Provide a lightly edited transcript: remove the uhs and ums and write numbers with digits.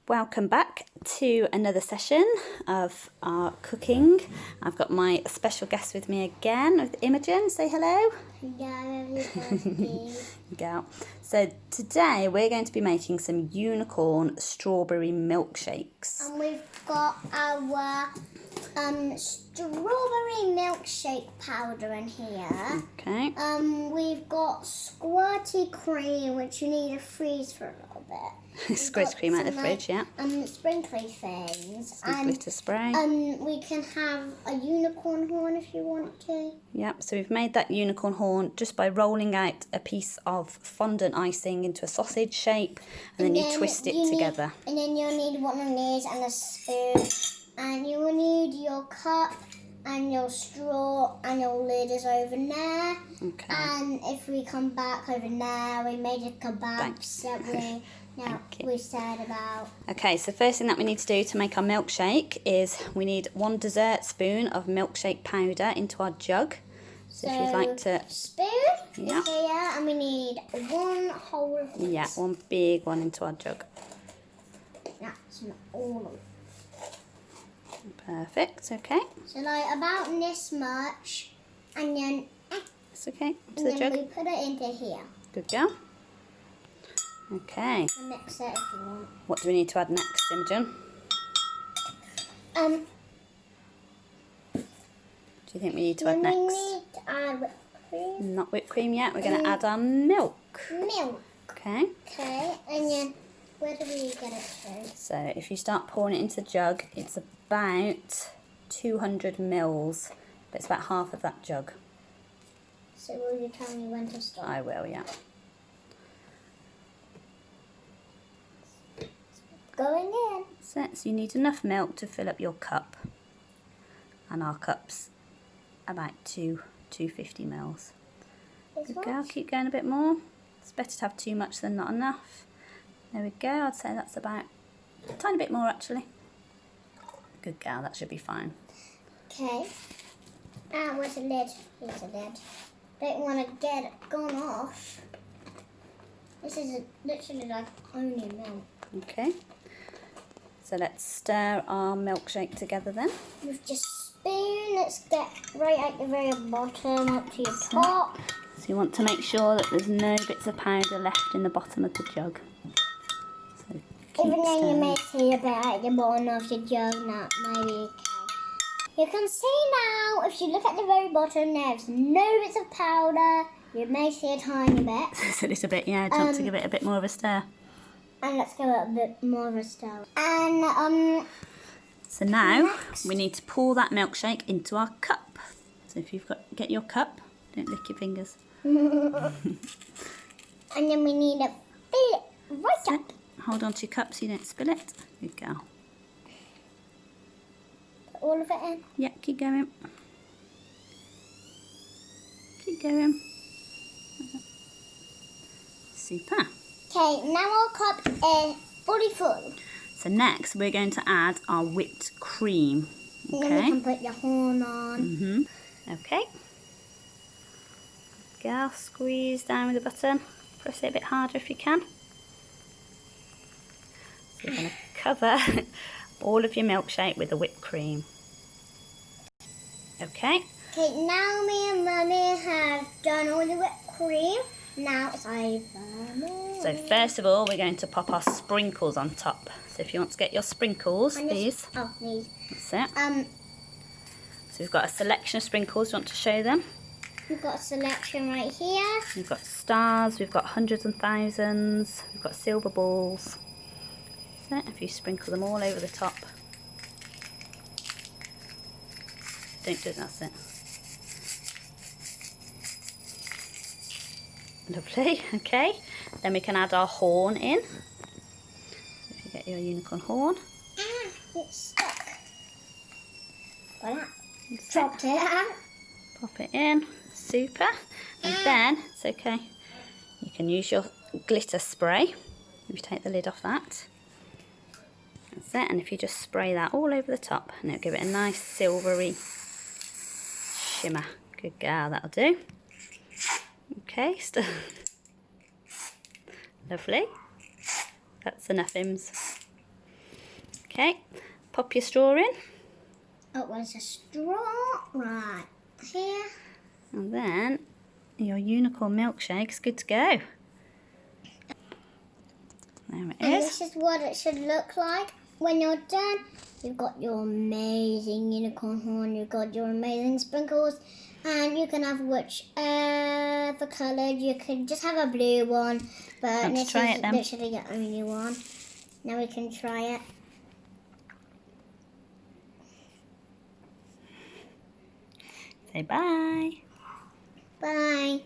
Welcome back to another session of our cooking. I've got my special guest with me again, with Imogen. Say hello. Hello, everybody. Go. So today we're going to be making some unicorn strawberry milkshakes. And we've got our strawberry milkshake powder in here. Okay. We've got squirty cream, which you need to freeze for a little bit. Squirt cream out of the fridge, yeah. Sprinkly things. Some glitter spray. We can have a unicorn horn if you want to. Yep, so we've made that unicorn horn just by rolling out a piece of fondant icing into a sausage shape, and then you twist it together. And then you'll need one of these and a spoon. And you will need your cup and your straw, and your lid is over there. Okay. And if we come back over there, we made a kebab that we said about. Okay, so first thing that we need to do to make our milkshake is we need 1 dessert spoon of milkshake powder into our jug. So if you'd like to... Spoon yeah. here, and we need 1 whole of this. Yeah, 1 big one into our jug. That's not all of it. Perfect, okay. So like about this much, and then... It's okay, and the jug. we put it into here. Good girl. Okay. And mix it if you want. What do we need to add next, Imogen? Do you think we need to add next? We need to add whipped cream. Not whipped cream yet. We're going to add our milk. Milk. Okay. Okay, and then where do we get it to? So if you start pouring it into the jug, it's about 200 mils, but it's about half of that jug. So will you tell me when to stop? I will, yeah. Going in. So you need enough milk to fill up your cup, and our cup's about 250 mils. Good girl, keep going a bit more. It's better to have too much than not enough. There we go, I'd say that's about a tiny bit more actually. Good girl, that should be fine. Okay. Where's the lid? Here's the lid. Don't want to get it gone off. This is literally like only milk. Okay. So let's stir our milkshake together then. With just spoon, let's get right at the very bottom up to your top. So you want to make sure that there's no bits of powder left in the bottom of the jug. So even though you may see a bit at the bottom of the jug, that may be okay. You can see now, if you look at the very bottom, there's no bits of powder. You may see a tiny bit. It's a little bit, yeah. Do you want to give it a bit more of a stir? And let's give it a bit more of a stir. And so now next, we need to pour that milkshake into our cup. So if you've got, get your cup, don't lick your fingers. and then we need to fill it right up. Hold on to your cup so you don't spill it. Good girl. Put all of it in. Yeah, keep going. Keep going. Super. Okay, now our cup is fully full. So next we're going to add our whipped cream. Okay. And then we can put the horn on. Okay. Girl, squeeze down with the button. Press it a bit harder if you can. So you're going to cover all of your milkshake with the whipped cream. Okay. Okay, now me and Mummy have done all the whipped cream. Now it's over. So first of all, we're going to pop our sprinkles on top. So if you want to get your sprinkles, these. Oh, these. That's it. So we've got a selection of sprinkles. Do you want to show them? We've got a selection right here. We've got stars, we've got hundreds and thousands, we've got silver balls. So if you sprinkle them all over the top. Don't do it, that's it. Lovely, okay. Then we can add our horn in. If you get your unicorn horn. It's stuck. Voilà. Dropped it out. Pop it in, super. And then, it's okay, you can use your glitter spray. If you take the lid off that. That's it, and if you just spray that all over the top, and it'll give it a nice silvery shimmer. Good girl, that'll do. Okay, lovely. That's enough, Ims. Okay, pop your straw in. Oh, where's a straw? Right here. And then your unicorn milkshake's good to go. There it And is. this is what it should look like when you're done. You've got your amazing unicorn horn, you've got your amazing sprinkles, and you can have whichever colour. You can just have a blue one, but Want to this try is it then? literally the only one. Now we can try it. Say bye. Bye.